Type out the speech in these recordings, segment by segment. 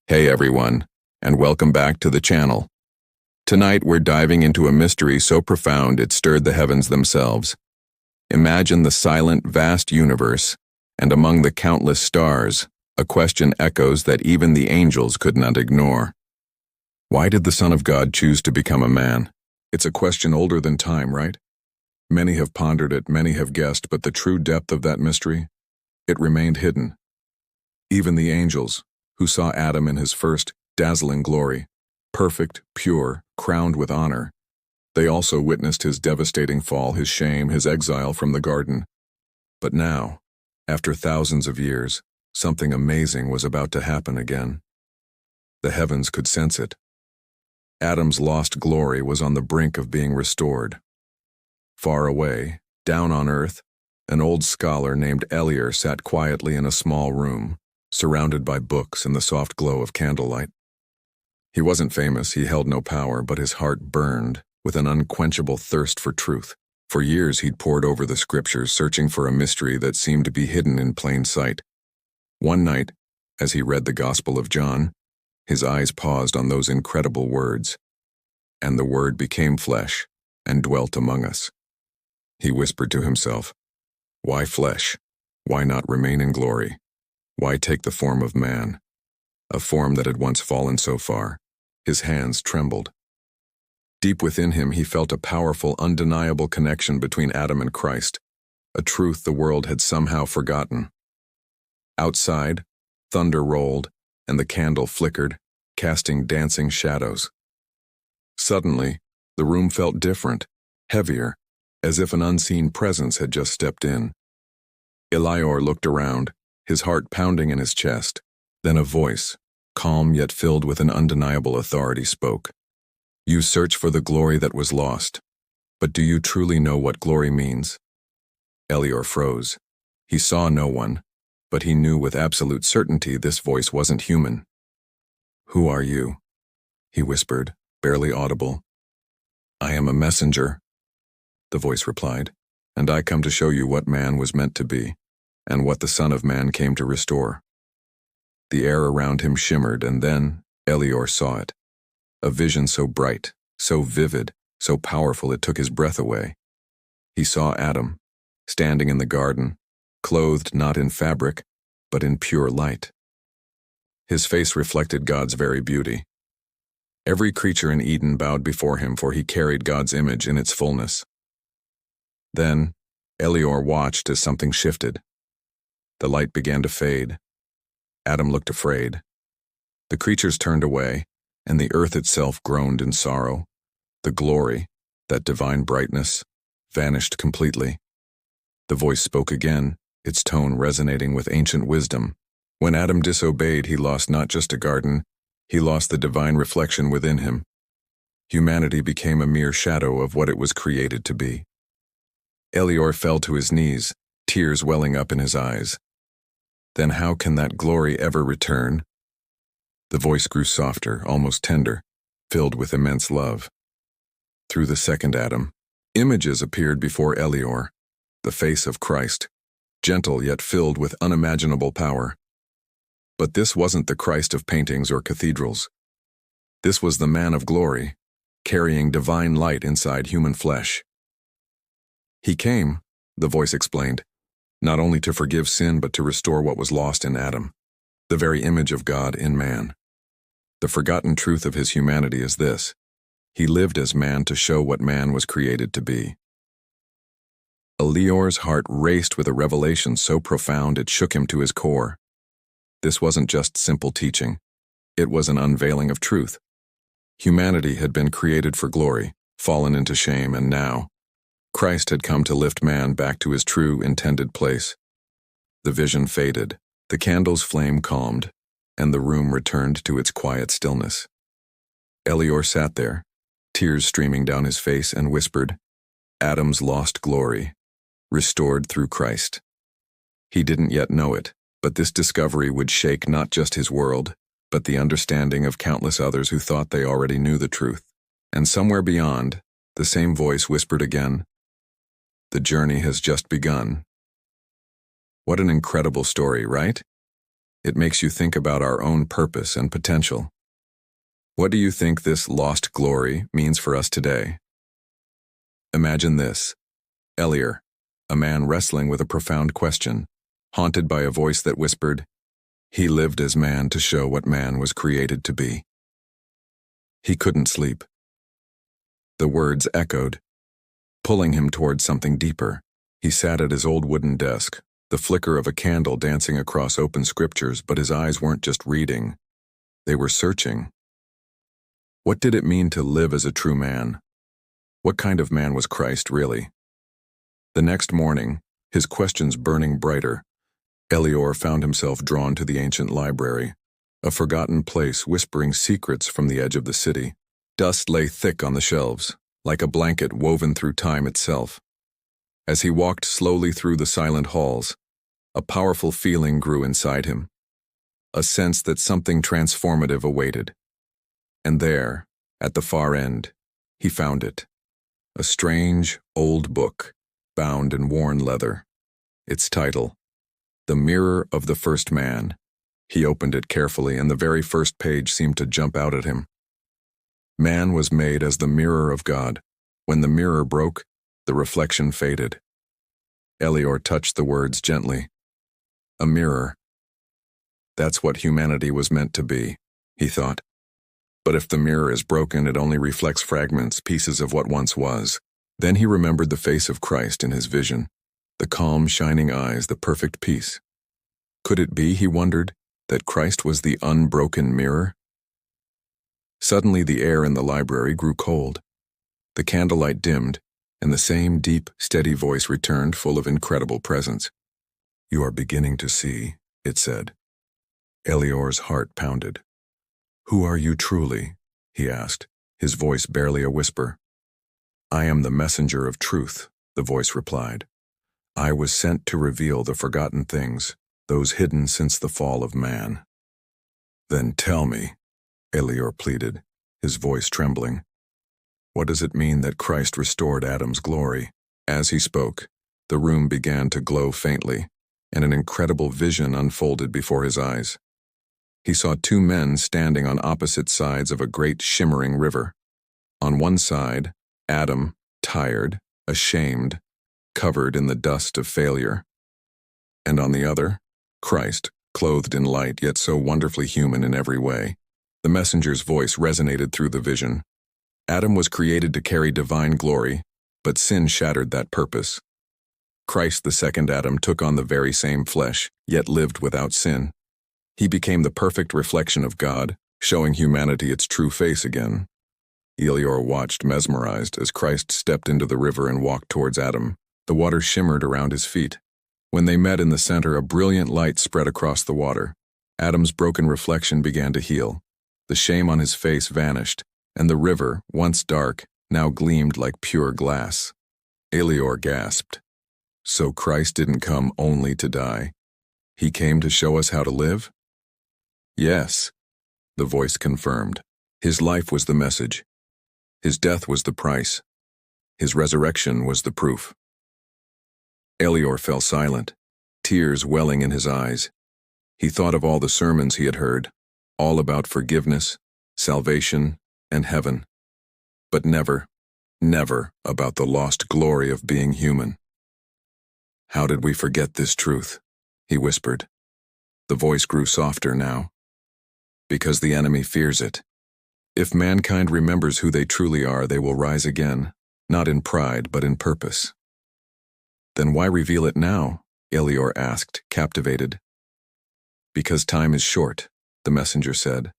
Hey everyone, and welcome back to the channel. Tonight we're diving into a mystery so profound it stirred the heavens themselves. Imagine the silent, vast universe, and among the countless stars, a question echoes that even the angels could not ignore. Why did the Son of God choose to become a man? It's a question older than time, right? Many have pondered it, many have guessed, but the true depth of that mystery, it remained hidden. Even the angels, who saw Adam in his first dazzling glory, perfect, pure, crowned with honor, they also witnessed his devastating fall, his shame, his exile from the garden. But now, after thousands of years, something amazing was about to happen again. The heavens could sense it. Adam's lost glory was on the brink of being restored. Far away, down on earth, an old scholar named Elior sat quietly in a small room, surrounded by books and the soft glow of candlelight. He wasn't famous, he held no power, but his heart burned with an unquenchable thirst for truth. For years he'd pored over the scriptures, searching for a mystery that seemed to be hidden in plain sight. One night, as he read the Gospel of John, his eyes paused on those incredible words, "And the Word became flesh and dwelt among us." He whispered to himself, "Why flesh? Why not remain in glory? Why take the form of man, a form that had once fallen so far?" His hands trembled. Deep within him he felt a powerful, undeniable connection between Adam and Christ, a truth the world had somehow forgotten. Outside, thunder rolled, and the candle flickered, casting dancing shadows. Suddenly, the room felt different, heavier, as if an unseen presence had just stepped in. Elior looked around, his heart pounding in his chest. Then a voice, calm yet filled with an undeniable authority, spoke. "You search for the glory that was lost, but do you truly know what glory means?" Elior froze. He saw no one, but he knew with absolute certainty this voice wasn't human. "Who are you?" he whispered, barely audible. "I am a messenger," the voice replied, "and I come to show you what man was meant to be, and what the Son of Man came to restore." The air around him shimmered, and then Elior saw it. A vision so bright, so vivid, so powerful it took his breath away. He saw Adam, standing in the garden, clothed not in fabric, but in pure light. His face reflected God's very beauty. Every creature in Eden bowed before him, for he carried God's image in its fullness. Then, Elior watched as something shifted. The light began to fade. Adam looked afraid. The creatures turned away, and the earth itself groaned in sorrow. The glory, that divine brightness, vanished completely. The voice spoke again, its tone resonating with ancient wisdom. When Adam disobeyed, he lost not just a garden, he lost the divine reflection within him. Humanity became a mere shadow of what it was created to be. Elior fell to his knees, tears welling up in his eyes. Then how can that glory ever return? The voice grew softer, almost tender, filled with immense love. Through the second Adam, images appeared before Elior, the face of Christ, gentle yet filled with unimaginable power. But this wasn't the Christ of paintings or cathedrals. This was the man of glory, carrying divine light inside human flesh. He came, the voice explained, not only to forgive sin but to restore what was lost in Adam, the very image of God in man. The forgotten truth of his humanity is this: he lived as man to show what man was created to be. Elior's heart raced with a revelation so profound it shook him to his core. This wasn't just simple teaching. It was an unveiling of truth. Humanity had been created for glory, fallen into shame, and now Christ had come to lift man back to his true intended place. The vision faded, the candle's flame calmed, and the room returned to its quiet stillness. Elior sat there, tears streaming down his face, and whispered, "Adam's lost glory, restored through Christ." He didn't yet know it, but this discovery would shake not just his world, but the understanding of countless others who thought they already knew the truth. And somewhere beyond, the same voice whispered again, "The journey has just begun." What an incredible story, right? It makes you think about our own purpose and potential. What do you think this lost glory means for us today? Imagine this: Elior, a man wrestling with a profound question, haunted by a voice that whispered, "He lived as man to show what man was created to be." He couldn't sleep. The words echoed, pulling him towards something deeper. He sat at his old wooden desk, the flicker of a candle dancing across open scriptures, but his eyes weren't just reading. They were searching. What did it mean to live as a true man? What kind of man was Christ really? The next morning, his questions burning brighter, Elior found himself drawn to the ancient library, a forgotten place whispering secrets from the edge of the city. Dust lay thick on the shelves, like a blanket woven through time itself. As he walked slowly through the silent halls, a powerful feeling grew inside him, a sense that something transformative awaited. And there, at the far end, he found it. A strange, old book, bound in worn leather. Its title, The Mirror of the First Man. He opened it carefully, and the very first page seemed to jump out at him. Man was made as the mirror of God. When the mirror broke, the reflection faded. Elior touched the words gently. A mirror. That's what humanity was meant to be, he thought. But if the mirror is broken, it only reflects fragments, pieces of what once was. Then he remembered the face of Christ in his vision, the calm, shining eyes, the perfect peace. Could it be, he wondered, that Christ was the unbroken mirror? Suddenly the air in the library grew cold. The candlelight dimmed, and the same deep, steady voice returned, full of incredible presence. "You are beginning to see," it said. Elior's heart pounded. "Who are you truly?" he asked, his voice barely a whisper. "I am the messenger of truth," the voice replied. "I was sent to reveal the forgotten things, those hidden since the fall of man." "Then tell me," Elior pleaded, his voice trembling. "What does it mean that Christ restored Adam's glory?" As he spoke, the room began to glow faintly, and an incredible vision unfolded before his eyes. He saw two men standing on opposite sides of a great shimmering river. On one side, Adam, tired, ashamed, covered in the dust of failure. And on the other, Christ, clothed in light yet so wonderfully human in every way. The messenger's voice resonated through the vision. Adam was created to carry divine glory, but sin shattered that purpose. Christ, the second Adam, took on the very same flesh, yet lived without sin. He became the perfect reflection of God, showing humanity its true face again. Elior watched mesmerized as Christ stepped into the river and walked towards Adam. The water shimmered around his feet. When they met in the center, a brilliant light spread across the water. Adam's broken reflection began to heal. The shame on his face vanished, and the river, once dark, now gleamed like pure glass. Elior gasped. So Christ didn't come only to die. He came to show us how to live? Yes, the voice confirmed. His life was the message. His death was the price. His resurrection was the proof. Elior fell silent, tears welling in his eyes. He thought of all the sermons he had heard, all about forgiveness, salvation, and heaven. But never, never about the lost glory of being human. "How did we forget this truth?" he whispered. The voice grew softer now. "Because the enemy fears it. If mankind remembers who they truly are, they will rise again, not in pride, but in purpose." "Then why reveal it now?" Elior asked, captivated. "Because time is short," the messenger said.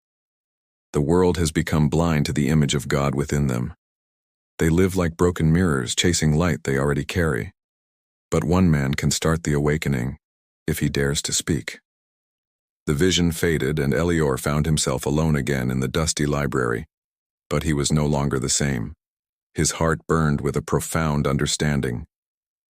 "The world has become blind to the image of God within them. They live like broken mirrors, chasing light they already carry. But one man can start the awakening, if he dares to speak." The vision faded, and Elior found himself alone again in the dusty library. But he was no longer the same. His heart burned with a profound understanding.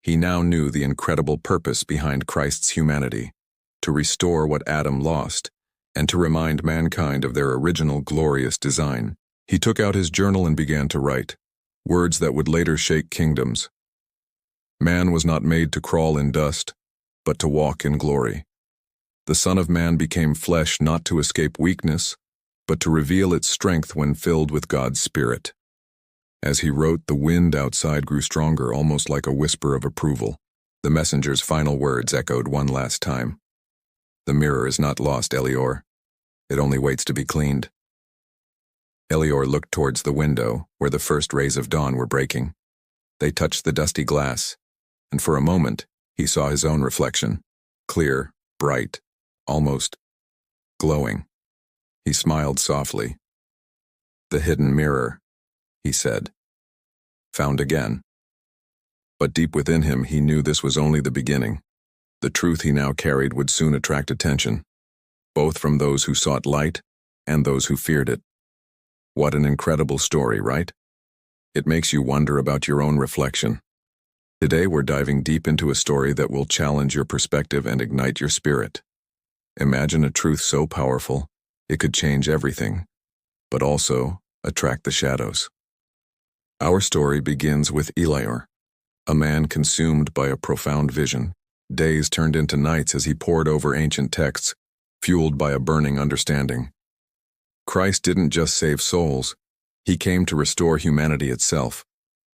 He now knew the incredible purpose behind Christ's humanity, to restore what Adam lost, and to remind mankind of their original glorious design. He took out his journal and began to write, words that would later shake kingdoms. Man was not made to crawl in dust, but to walk in glory. The Son of Man became flesh not to escape weakness, but to reveal its strength when filled with God's Spirit. As he wrote, the wind outside grew stronger, almost like a whisper of approval. The messenger's final words echoed one last time. The mirror is not lost, Elior. It only waits to be cleaned. Elior looked towards the window, where the first rays of dawn were breaking. They touched the dusty glass, and for a moment, he saw his own reflection, clear, bright, almost glowing. He smiled softly. "The hidden mirror," he said. "Found again." But deep within him, he knew this was only the beginning. The truth he now carried would soon attract attention, both from those who sought light and those who feared it. What an incredible story, right? It makes you wonder about your own reflection. Today we're diving deep into a story that will challenge your perspective and ignite your spirit. Imagine a truth so powerful, it could change everything, but also attract the shadows. Our story begins with Elior, a man consumed by a profound vision. Days turned into nights as he pored over ancient texts, fueled by a burning understanding. Christ didn't just save souls, he came to restore humanity itself,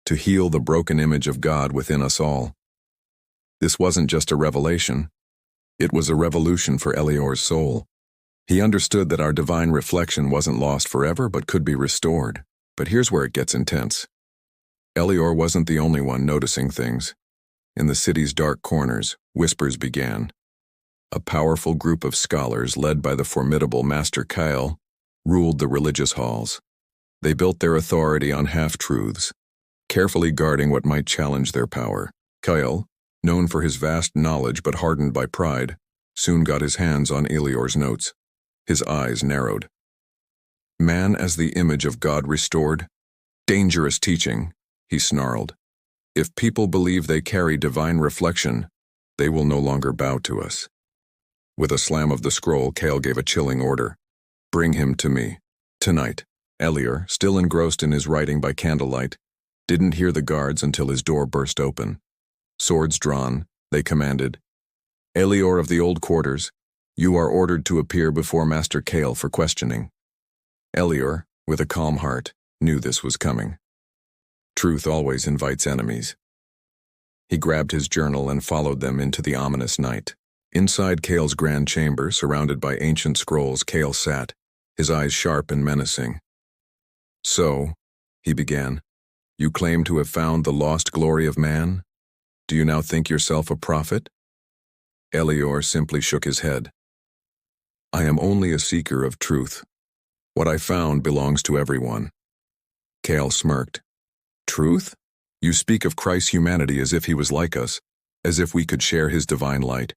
to heal the broken image of God within us all. This wasn't just a revelation, it was a revolution for Elior's soul. He understood that our divine reflection wasn't lost forever but could be restored. But here's where it gets intense. Elior wasn't the only one noticing things. In the city's dark corners, whispers began. A powerful group of scholars, led by the formidable Master Kyle, ruled the religious halls. They built their authority on half-truths, carefully guarding what might challenge their power. Kyle, known for his vast knowledge but hardened by pride, soon got his hands on Elior's notes. His eyes narrowed. Man as the image of God restored? Dangerous teaching, he snarled. If people believe they carry divine reflection, they will no longer bow to us. With a slam of the scroll, Kyle gave a chilling order. Bring him to me, tonight. Elior, still engrossed in his writing by candlelight, didn't hear the guards until his door burst open. Swords drawn, they commanded, Elior of the old quarters, you are ordered to appear before Master Kyle for questioning. Elior, with a calm heart, knew this was coming. Truth always invites enemies. He grabbed his journal and followed them into the ominous night. Inside Kyle's grand chamber, surrounded by ancient scrolls, Kyle sat, his eyes sharp and menacing. So, he began, you claim to have found the lost glory of man? Do you now think yourself a prophet? Elior simply shook his head. I am only a seeker of truth. What I found belongs to everyone. Kyle smirked. Truth? You speak of Christ's humanity as if he was like us, as if we could share his divine light.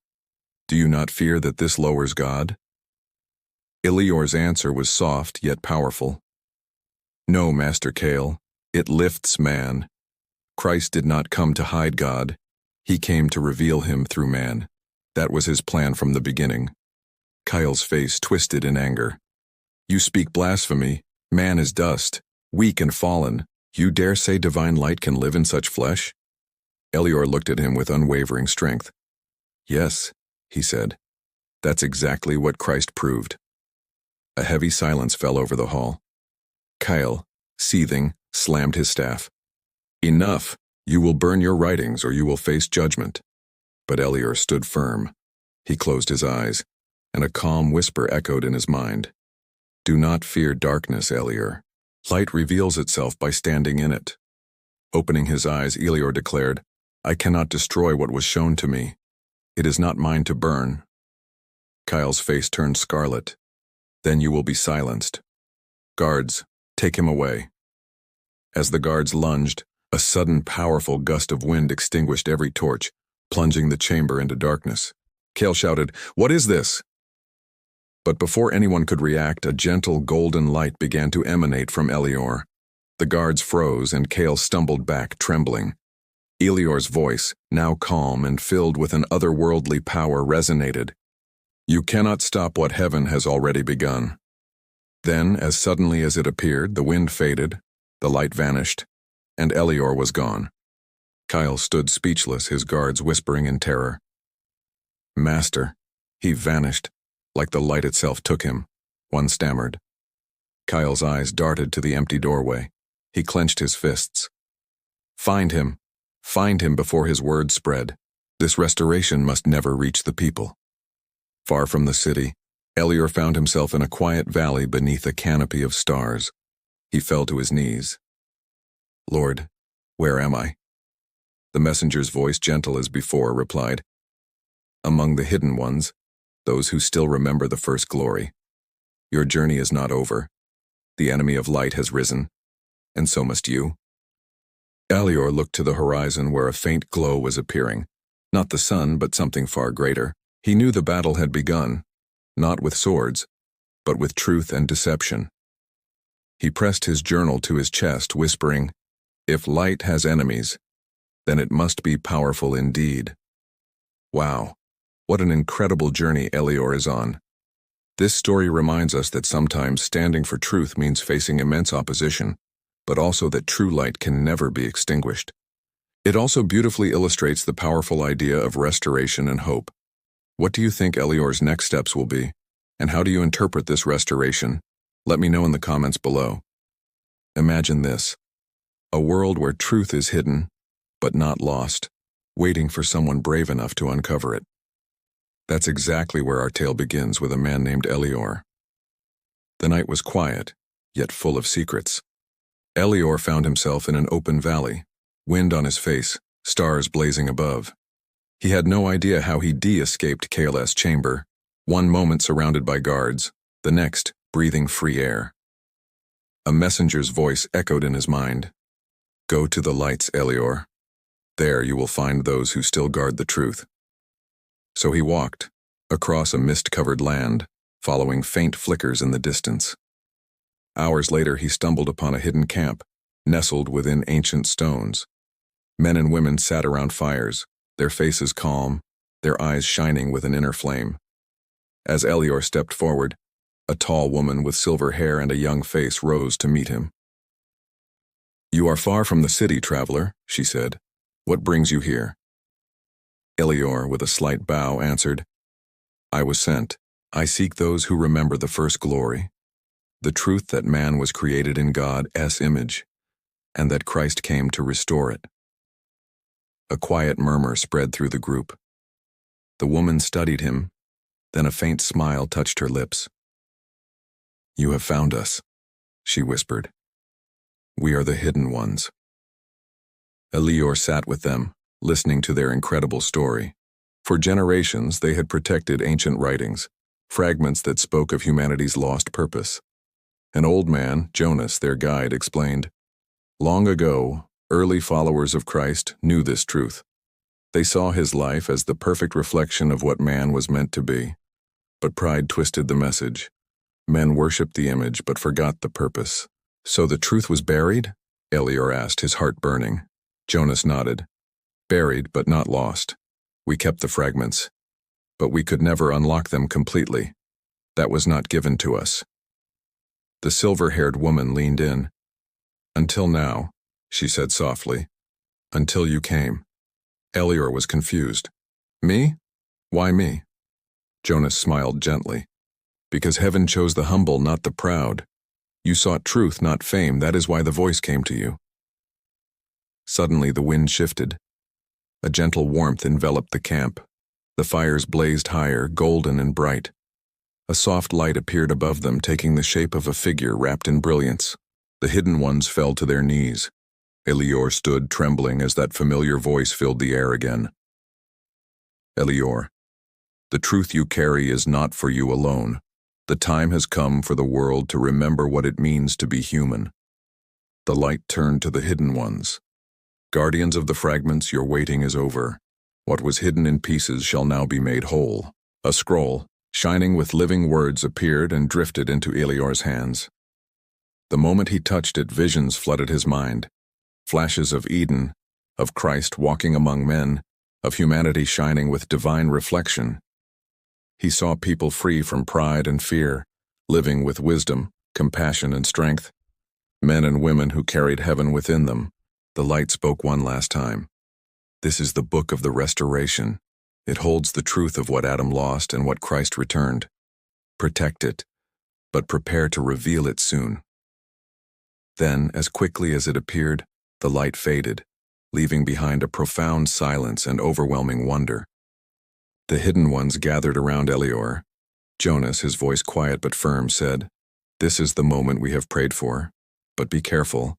Do you not fear that this lowers God? Elior's answer was soft yet powerful. No, Master Kyle, it lifts man. Christ did not come to hide God. He came to reveal him through man. That was his plan from the beginning. Kyle's face twisted in anger. You speak blasphemy. Man is dust, weak and fallen. You dare say divine light can live in such flesh? Elior looked at him with unwavering strength. Yes, he said. That's exactly what Christ proved. A heavy silence fell over the hall. Kyle, seething, slammed his staff. Enough! You will burn your writings or you will face judgment. But Elior stood firm. He closed his eyes, and a calm whisper echoed in his mind. Do not fear darkness, Elior. Light reveals itself by standing in it. Opening his eyes, Elior declared, I cannot destroy what was shown to me. It is not mine to burn. Kyle's face turned scarlet. Then you will be silenced. Guards, take him away. As the guards lunged, a sudden powerful gust of wind extinguished every torch, plunging the chamber into darkness. Kyle shouted, What is this? But before anyone could react, a gentle golden light began to emanate from Elior. The guards froze and Kyle stumbled back, trembling. Elior's voice, now calm and filled with an otherworldly power, resonated. You cannot stop what heaven has already begun. Then, as suddenly as it appeared, the wind faded, the light vanished, and Elior was gone. Kyle stood speechless, his guards whispering in terror. Master, He vanished, like the light itself took him, one stammered. Kyle's eyes darted to the empty doorway. He clenched his fists. Find him before his word spread. This restoration must never reach the people. Far from the city, Elior found himself in a quiet valley beneath a canopy of stars. He fell to his knees. Lord, where am I? The messenger's voice, gentle as before, replied, Among the hidden ones, those who still remember the first glory. Your journey is not over. The enemy of light has risen, and so must you. Elior looked to the horizon where a faint glow was appearing. Not the sun, but something far greater. He knew the battle had begun, not with swords, but with truth and deception. He pressed his journal to his chest, whispering, If light has enemies, then it must be powerful indeed. Wow, what an incredible journey Elior is on. This story reminds us that sometimes standing for truth means facing immense opposition, but also that true light can never be extinguished. It also beautifully illustrates the powerful idea of restoration and hope. What do you think Elior's next steps will be, and how do you interpret this restoration? Let me know in the comments below. Imagine this: a world where truth is hidden, but not lost, waiting for someone brave enough to uncover it. That's exactly where our tale begins, with a man named Elior. The night was quiet, yet full of secrets. Elior found himself in an open valley, wind on his face, stars blazing above. He had no idea how he escaped Kale's chamber, one moment surrounded by guards, the next breathing free air. A messenger's voice echoed in his mind. Go to the lights, Elior. There you will find those who still guard the truth. So he walked, across a mist-covered land, following faint flickers in the distance. Hours later he stumbled upon a hidden camp, nestled within ancient stones. Men and women sat around fires, their faces calm, their eyes shining with an inner flame. As Elior stepped forward, a tall woman with silver hair and a young face rose to meet him. You are far from the city, traveler, she said. What brings you here? Elior, with a slight bow, answered, I was sent. I seek those who remember the first glory, the truth that man was created in God's image, and that Christ came to restore it. A quiet murmur spread through the group. The woman studied him, then a faint smile touched her lips. You have found us, she whispered. We are the hidden ones. Elior sat with them, listening to their incredible story. For generations, they had protected ancient writings, fragments that spoke of humanity's lost purpose. An old man, Jonas, their guide, explained, Long ago, early followers of Christ knew this truth. They saw his life as the perfect reflection of what man was meant to be. But pride twisted the message. Men worshipped the image but forgot the purpose. So the truth was buried? Elior asked, his heart burning. Jonas nodded. Buried but not lost. We kept the fragments, but we could never unlock them completely. That was not given to us. The silver-haired woman leaned in. Until now, she said softly. Until you came. Elior was confused. Me? Why me? Jonas smiled gently. Because heaven chose the humble, not the proud. You sought truth, not fame. That is why the voice came to you. Suddenly the wind shifted. A gentle warmth enveloped the camp. The fires blazed higher, golden and bright. A soft light appeared above them, taking the shape of a figure wrapped in brilliance. The hidden ones fell to their knees. Elior stood trembling as that familiar voice filled the air again. Elior, the truth you carry is not for you alone. The time has come for the world to remember what it means to be human. The light turned to the hidden ones. Guardians of the fragments, your waiting is over. What was hidden in pieces shall now be made whole. A scroll, shining with living words, appeared and drifted into Elior's hands. The moment he touched it, visions flooded his mind. Flashes of Eden, of Christ walking among men, of humanity shining with divine reflection. He saw people free from pride and fear, living with wisdom, compassion, and strength. Men and women who carried heaven within them. The light spoke one last time. This is the book of the restoration. It holds the truth of what Adam lost and what Christ returned. Protect it, but prepare to reveal it soon. Then, as quickly as it appeared, the light faded, leaving behind a profound silence and overwhelming wonder. The hidden ones gathered around Elior. Jonas, his voice quiet but firm, said, "This is the moment we have prayed for. But be careful.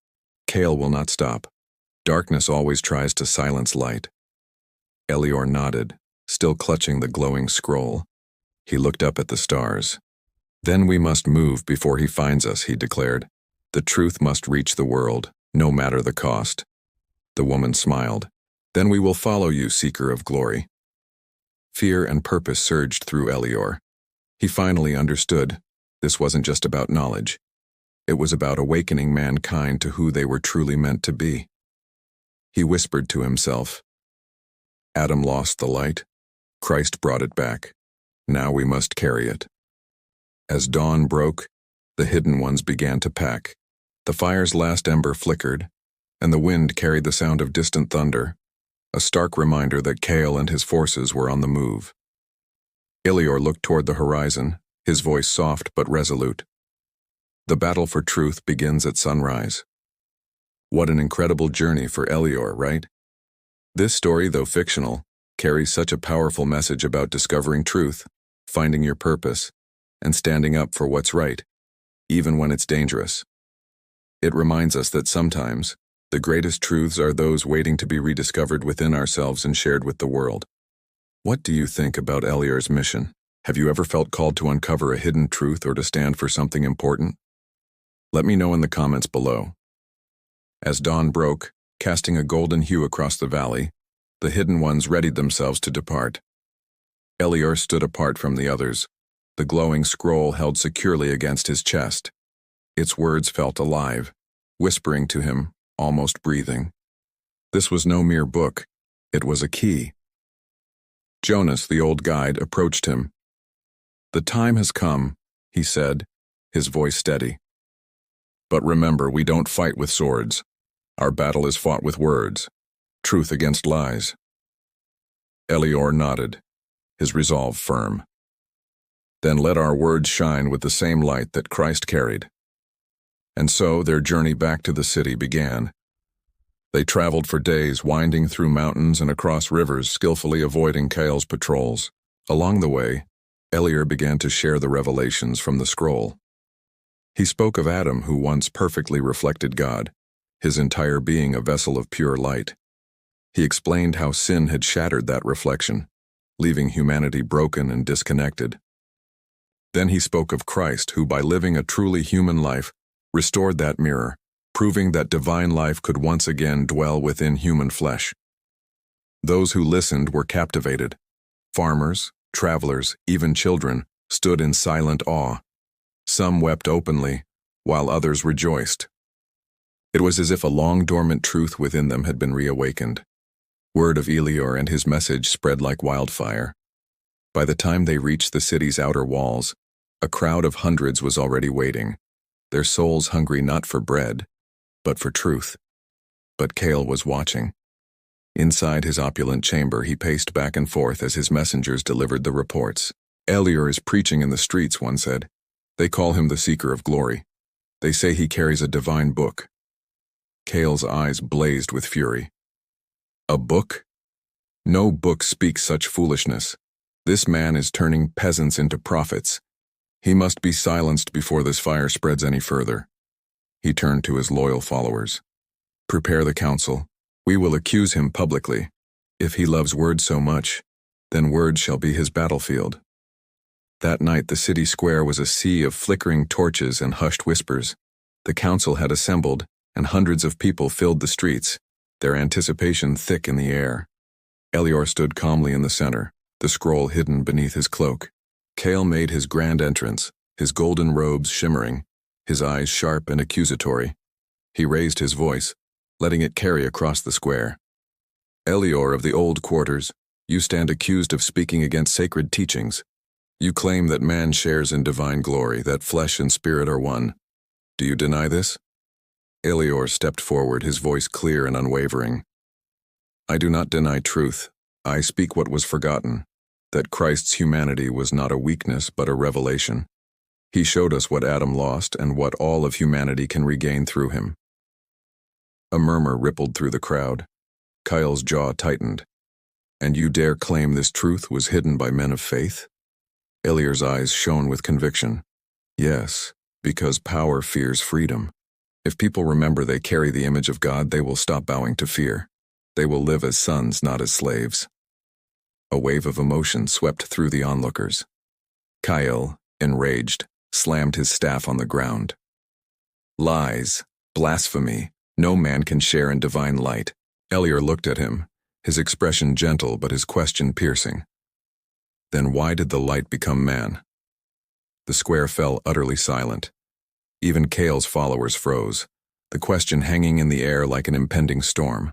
Kale will not stop. Darkness always tries to silence light." Elior nodded, still clutching the glowing scroll. He looked up at the stars. "Then we must move before he finds us," he declared. "The truth must reach the world, no matter the cost." The woman smiled. "Then we will follow you, seeker of glory." Fear and purpose surged through Elior. He finally understood. This wasn't just about knowledge. It was about awakening mankind to who they were truly meant to be. He whispered to himself, "Adam lost the light. Christ brought it back. Now we must carry it." As dawn broke, the hidden ones began to pack. The fire's last ember flickered, and the wind carried the sound of distant thunder, a stark reminder that Kale and his forces were on the move. Elior looked toward the horizon, his voice soft but resolute. "The battle for truth begins at sunrise." What an incredible journey for Elior, right? This story, though fictional, carries such a powerful message about discovering truth, finding your purpose, and standing up for what's right, even when it's dangerous. It reminds us that sometimes, the greatest truths are those waiting to be rediscovered within ourselves and shared with the world. What do you think about Elior's mission? Have you ever felt called to uncover a hidden truth or to stand for something important? Let me know in the comments below. As dawn broke, casting a golden hue across the valley, the hidden ones readied themselves to depart. Elior stood apart from the others, the glowing scroll held securely against his chest. Its words felt alive, whispering to him, almost breathing. This was no mere book, it was a key. Jonas, the old guide, approached him. "The time has come," he said, his voice steady. "But remember, we don't fight with swords. Our battle is fought with words, truth against lies." Elior nodded, his resolve firm. "Then let our words shine with the same light that Christ carried." And so their journey back to the city began. They traveled for days, winding through mountains and across rivers, skillfully avoiding Kale's patrols. Along the way, Elior began to share the revelations from the scroll. He spoke of Adam, who once perfectly reflected God, his entire being a vessel of pure light. He explained how sin had shattered that reflection, leaving humanity broken and disconnected. Then he spoke of Christ, who by living a truly human life, restored that mirror, proving that divine life could once again dwell within human flesh. Those who listened were captivated. Farmers, travelers, even children, stood in silent awe. Some wept openly, while others rejoiced. It was as if a long-dormant truth within them had been reawakened. Word of Elior and his message spread like wildfire. By the time they reached the city's outer walls, a crowd of hundreds was already waiting, their souls hungry not for bread, but for truth. But Kale was watching. Inside his opulent chamber, he paced back and forth as his messengers delivered the reports. "Elior is preaching in the streets," one said. "They call him the Seeker of Glory. They say he carries a divine book." Kale's eyes blazed with fury. "A book? No book speaks such foolishness. This man is turning peasants into prophets. He must be silenced before this fire spreads any further." He turned to his loyal followers. "Prepare the council. We will accuse him publicly. If he loves words so much, then words shall be his battlefield." That night the city square was a sea of flickering torches and hushed whispers. The council had assembled, and hundreds of people filled the streets, their anticipation thick in the air. Elior stood calmly in the center, the scroll hidden beneath his cloak. Kale made his grand entrance, his golden robes shimmering, his eyes sharp and accusatory. He raised his voice, letting it carry across the square. "Elior of the old quarters, you stand accused of speaking against sacred teachings. You claim that man shares in divine glory, that flesh and spirit are one. Do you deny this?" Elior stepped forward, his voice clear and unwavering. "I do not deny truth. I speak what was forgotten, that Christ's humanity was not a weakness but a revelation. He showed us what Adam lost and what all of humanity can regain through him. A murmur rippled through the crowd. Kyle's jaw tightened. And you dare claim this truth was hidden by men of faith? Elior's eyes shone with conviction. Yes, because power fears freedom. If people remember they carry the image of God, they will stop bowing to fear. They will live as sons, not as slaves. A wave of emotion swept through the onlookers. Kyle, enraged, slammed his staff on the ground. Lies, blasphemy, no man can share in divine light. Elior looked at him, his expression gentle but his question piercing. Then why did the light become man? The square fell utterly silent. Even Kale's followers froze, the question hanging in the air like an impending storm.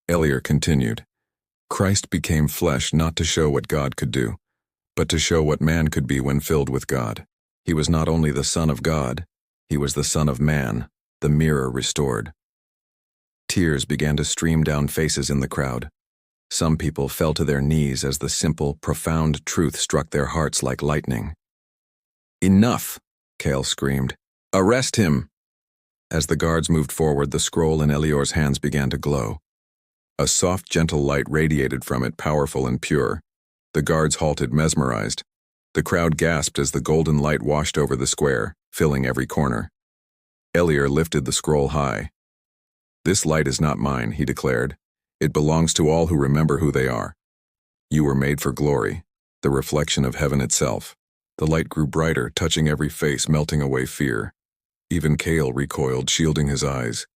Elior continued, Christ became flesh not to show what God could do, but to show what man could be when filled with God. He was not only the Son of God, he was the Son of Man, the mirror restored. Tears began to stream down faces in the crowd. Some people fell to their knees as the simple, profound truth struck their hearts like lightning. Enough, Kale screamed. Arrest him! As the guards moved forward, the scroll in Elior's hands began to glow. A soft, gentle light radiated from it, powerful and pure. The guards halted, mesmerized. The crowd gasped as the golden light washed over the square, filling every corner. Elior lifted the scroll high. This light is not mine, he declared. It belongs to all who remember who they are. You were made for glory, the reflection of heaven itself. The light grew brighter, touching every face, melting away fear. Even Kale recoiled, shielding his eyes.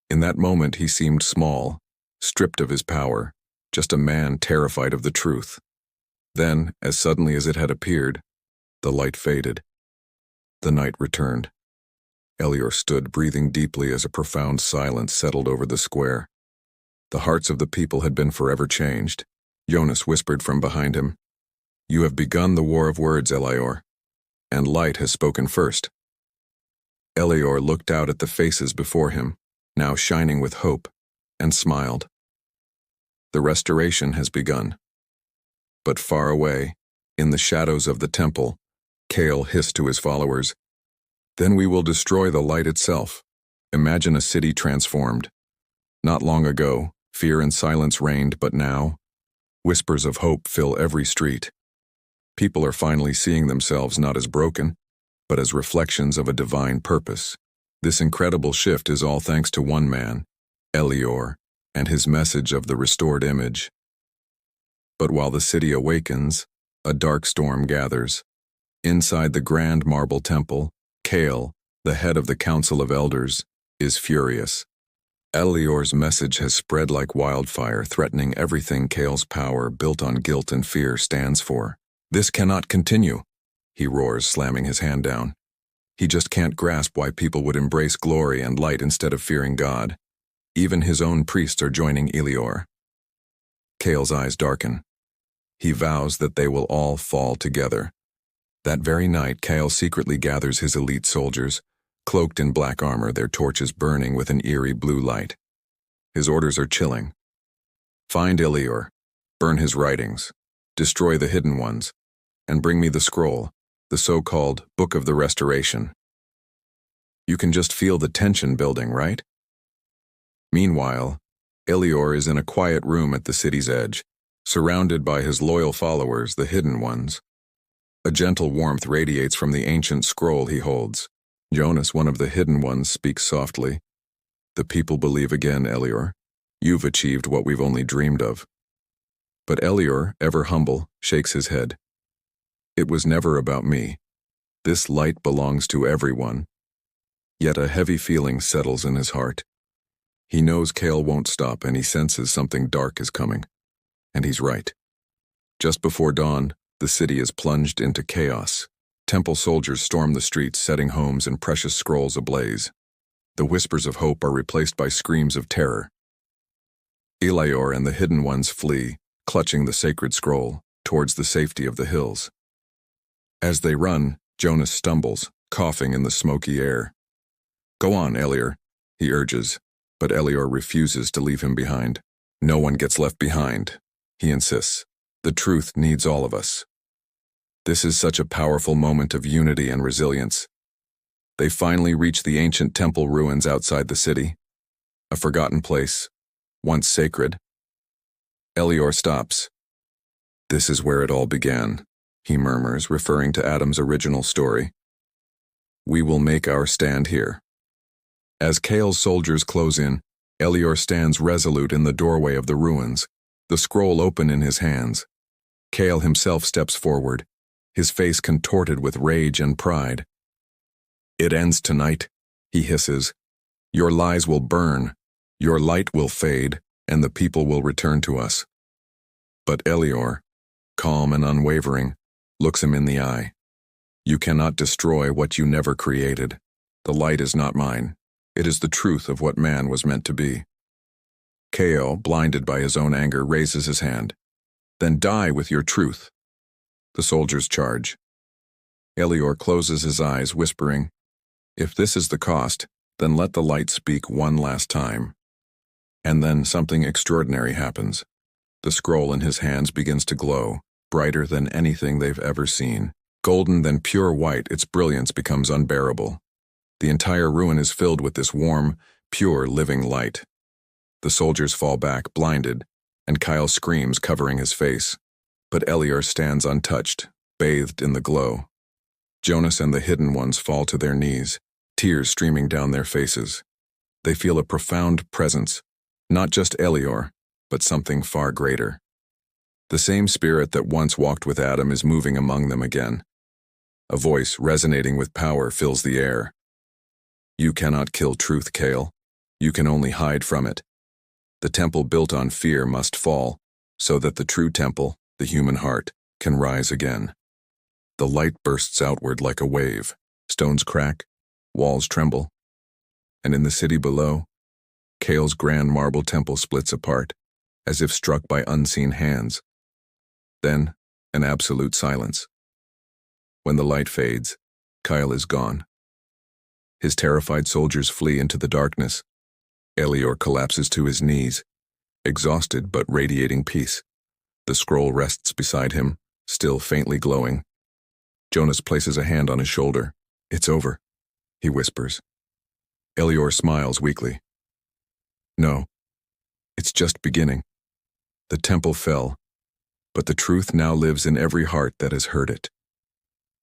In that moment he seemed small, stripped of his power, just a man terrified of the truth. Then, as suddenly as it had appeared, the light faded. The night returned. Elior stood, breathing deeply as a profound silence settled over the square. The hearts of the people had been forever changed. Jonas whispered from behind him, You have begun the war of words, Elior, and light has spoken first. Elior looked out at the faces before him, now shining with hope, and smiled. The restoration has begun. But far away, in the shadows of the temple, Kale hissed to his followers, Then we will destroy the light itself. Imagine a city transformed. Not long ago, fear and silence reigned, but now, whispers of hope fill every street. People are finally seeing themselves not as broken, but as reflections of a divine purpose. This incredible shift is all thanks to one man, Elior, and his message of the restored image. But while the city awakens, a dark storm gathers. Inside the grand marble temple, Kale, the head of the Council of Elders, is furious. Elior's message has spread like wildfire, threatening everything Kale's power, built on guilt and fear, stands for. This cannot continue, he roars, slamming his hand down. He just can't grasp why people would embrace glory and light instead of fearing God. Even his own priests are joining Elior. Kale's eyes darken. He vows that they will all fall together. That very night, Kale secretly gathers his elite soldiers, cloaked in black armor, their torches burning with an eerie blue light. His orders are chilling. Find Elior, burn his writings, destroy the hidden ones, and bring me the scroll, the so-called Book of the Restoration. You can just feel the tension building, right? Meanwhile, Elior is in a quiet room at the city's edge, surrounded by his loyal followers, the hidden ones. A gentle warmth radiates from the ancient scroll he holds. Jonas, one of the hidden ones, speaks softly. The people believe again, Elior. You've achieved what we've only dreamed of. But Elior, ever humble, shakes his head. It was never about me. This light belongs to everyone. Yet a heavy feeling settles in his heart. He knows Kale won't stop, and he senses something dark is coming. And he's right. Just before dawn, the city is plunged into chaos. Temple soldiers storm the streets, setting homes and precious scrolls ablaze. The whispers of hope are replaced by screams of terror. Elior and the hidden ones flee, clutching the sacred scroll, towards the safety of the hills. As they run, Jonas stumbles, coughing in the smoky air. Go on, Elior, he urges, but Elior refuses to leave him behind. No one gets left behind, he insists. The truth needs all of us. This is such a powerful moment of unity and resilience. They finally reach the ancient temple ruins outside the city, a forgotten place, once sacred. Elior stops. This is where it all began, he murmurs, referring to Adam's original story. We will make our stand here. As Kale's soldiers close in, Elior stands resolute in the doorway of the ruins, the scroll open in his hands. Kale himself steps forward, his face contorted with rage and pride. It ends tonight, he hisses. Your lies will burn, your light will fade, and the people will return to us. But Elior, calm and unwavering, looks him in the eye. You cannot destroy what you never created. The light is not mine. It is the truth of what man was meant to be. Kale, blinded by his own anger, raises his hand. Then die with your truth. The soldiers charge. Elior closes his eyes, whispering, If this is the cost, then let the light speak one last time. And then something extraordinary happens. The scroll in his hands begins to glow, brighter than anything they've ever seen. Golden, then pure white, its brilliance becomes unbearable. The entire ruin is filled with this warm, pure, living light. The soldiers fall back, blinded, and Kyle screams, covering his face. But Elior stands untouched, bathed in the glow. Jonas and the hidden ones fall to their knees, tears streaming down their faces. They feel a profound presence, not just Elior, but something far greater. The same spirit that once walked with Adam is moving among them again. A voice resonating with power fills the air. You cannot kill truth, Kale. You can only hide from it. The temple built on fear must fall, so that the true temple, the human heart, can rise again. The light bursts outward like a wave. Stones crack, walls tremble. And in the city below, Kale's grand marble temple splits apart, as if struck by unseen hands. Then, an absolute silence. When the light fades, Kyle is gone. His terrified soldiers flee into the darkness. Elior collapses to his knees, exhausted but radiating peace. The scroll rests beside him, still faintly glowing. Jonas places a hand on his shoulder. It's over, he whispers. Elior smiles weakly. No, it's just beginning. The temple fell, but the truth now lives in every heart that has heard it.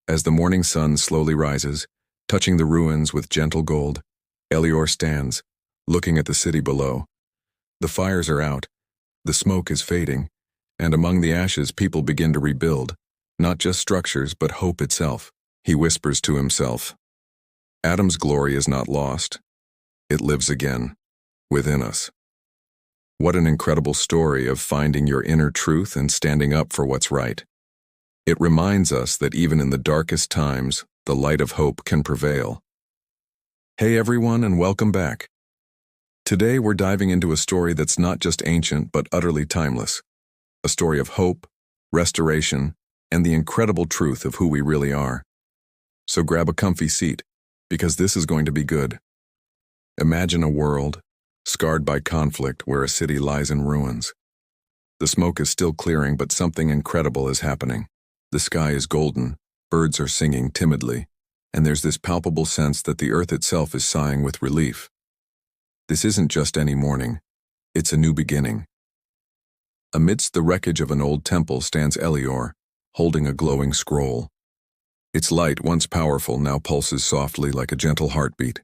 As the morning sun slowly rises, touching the ruins with gentle gold, Elior stands, looking at the city below. The fires are out, the smoke is fading, and among the ashes people begin to rebuild, not just structures but hope itself. He whispers to himself. Adam's glory is not lost. It lives again, within us. What an incredible story of finding your inner truth and standing up for what's right. It reminds us that even in the darkest times, the light of hope can prevail. Hey everyone, and welcome back. Today we're diving into a story that's not just ancient but utterly timeless. A story of hope, restoration, and the incredible truth of who we really are. So grab a comfy seat, because this is going to be good. Imagine a world, scarred by conflict, where a city lies in ruins. The smoke is still clearing, but something incredible is happening. The sky is golden, birds are singing timidly, and there's this palpable sense that the earth itself is sighing with relief. This isn't just any morning, it's a new beginning. Amidst the wreckage of an old temple stands Elior, holding a glowing scroll. Its light, once powerful, now pulses softly like a gentle heartbeat.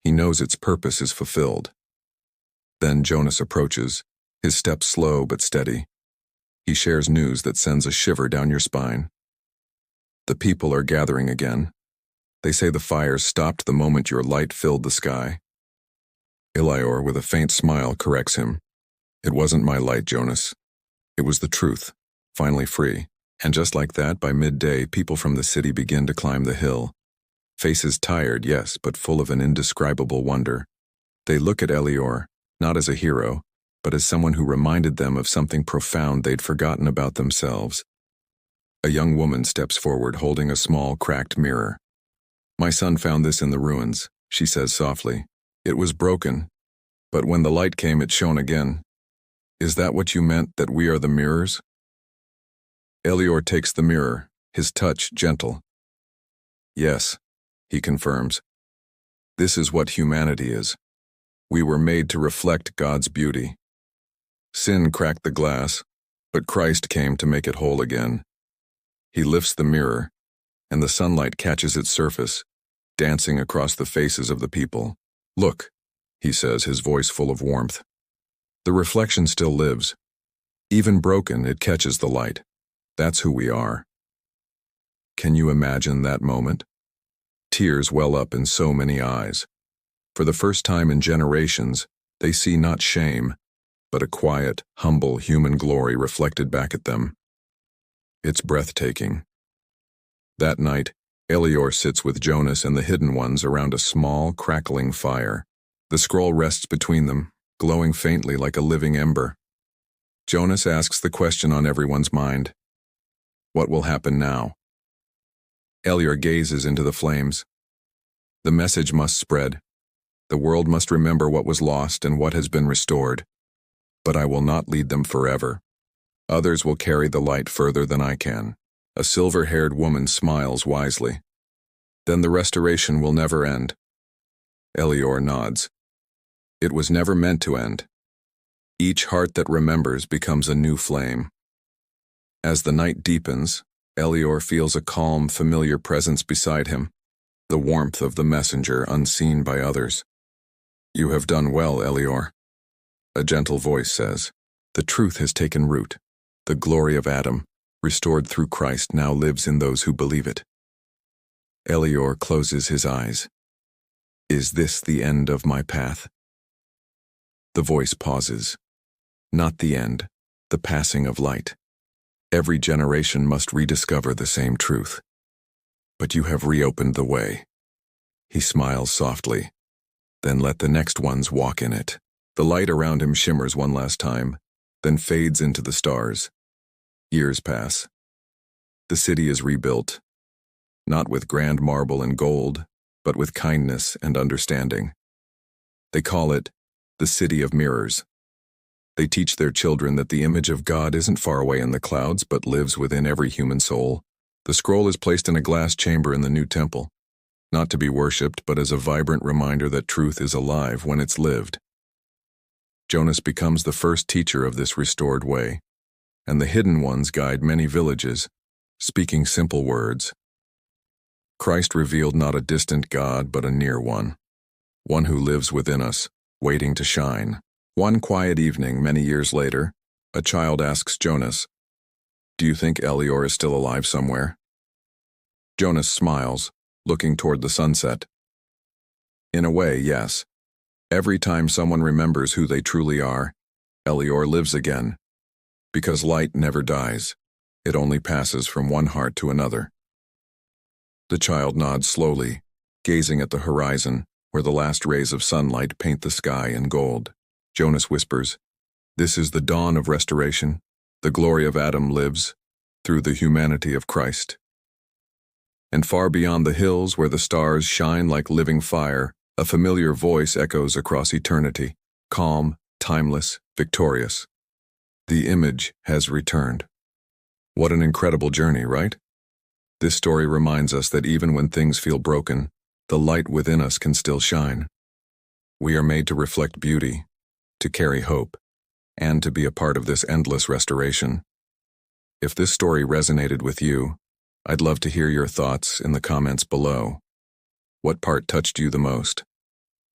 He knows its purpose is fulfilled. Then Jonas approaches, his steps slow but steady. He shares news that sends a shiver down your spine. The people are gathering again. They say the fires stopped the moment your light filled the sky. Elior, with a faint smile, corrects him. It wasn't my light, Jonas. It was the truth, finally free. And just like that, by midday, people from the city begin to climb the hill. Faces tired, yes, but full of an indescribable wonder. They look at Elior, not as a hero, but as someone who reminded them of something profound they'd forgotten about themselves. A young woman steps forward holding a small, cracked mirror. My son found this in the ruins, she says softly. It was broken, but when the light came it shone again. Is that what you meant, that we are the mirrors? Elior takes the mirror, his touch gentle. Yes, he confirms. This is what humanity is. We were made to reflect God's beauty. Sin cracked the glass, but Christ came to make it whole again. He lifts the mirror, and the sunlight catches its surface, dancing across the faces of the people. Look, he says, his voice full of warmth. The reflection still lives. Even broken, it catches the light. That's who we are. Can you imagine that moment? Tears well up in so many eyes. For the first time in generations, they see not shame, but a quiet, humble human glory reflected back at them. It's breathtaking. That night, Elior sits with Jonas and the Hidden Ones around a small, crackling fire. The scroll rests between them, glowing faintly like a living ember. Jonas asks the question on everyone's mind. What will happen now? Elior gazes into the flames. The message must spread. The world must remember what was lost and what has been restored. But I will not lead them forever. Others will carry the light further than I can. A silver-haired woman smiles wisely. Then the restoration will never end. Elior nods. It was never meant to end. Each heart that remembers becomes a new flame. As the night deepens, Elior feels a calm, familiar presence beside him, the warmth of the messenger unseen by others. You have done well, Elior. A gentle voice says, the truth has taken root. The glory of Adam, restored through Christ, now lives in those who believe it. Elior closes his eyes. Is this the end of my path? The voice pauses. Not the end, the passing of light. Every generation must rediscover the same truth. But you have reopened the way. He smiles softly. Then let the next ones walk in it. The light around him shimmers one last time, then fades into the stars. Years pass. The city is rebuilt, not with grand marble and gold, but with kindness and understanding. They call it the City of Mirrors. They teach their children that the image of God isn't far away in the clouds, but lives within every human soul. The scroll is placed in a glass chamber in the new temple, not to be worshipped, but as a vibrant reminder that truth is alive when it's lived. Jonas becomes the first teacher of this restored way, and the Hidden Ones guide many villages, speaking simple words. Christ revealed not a distant God, but a near one who lives within us, waiting to shine. One quiet evening, many years later, a child asks Jonas, "Do you think Elior is still alive somewhere?" Jonas smiles, looking toward the sunset. In a way, yes. Every time someone remembers who they truly are, Elior lives again. Because light never dies. It only passes from one heart to another. The child nods slowly, gazing at the horizon, where the last rays of sunlight paint the sky in gold. Jonas whispers, "This is the dawn of restoration. The glory of Adam lives through the humanity of Christ." And far beyond the hills where the stars shine like living fire, a familiar voice echoes across eternity, calm, timeless, victorious. The image has returned. What an incredible journey, right? This story reminds us that even when things feel broken, the light within us can still shine. We are made to reflect beauty, to carry hope, and to be a part of this endless restoration. If this story resonated with you, I'd love to hear your thoughts in the comments below. What part touched you the most?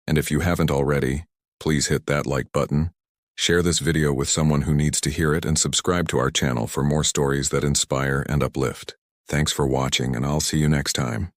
And if you haven't already, please hit that like button, share this video with someone who needs to hear it, and subscribe to our channel for more stories that inspire and uplift. Thanks for watching, and I'll see you next time.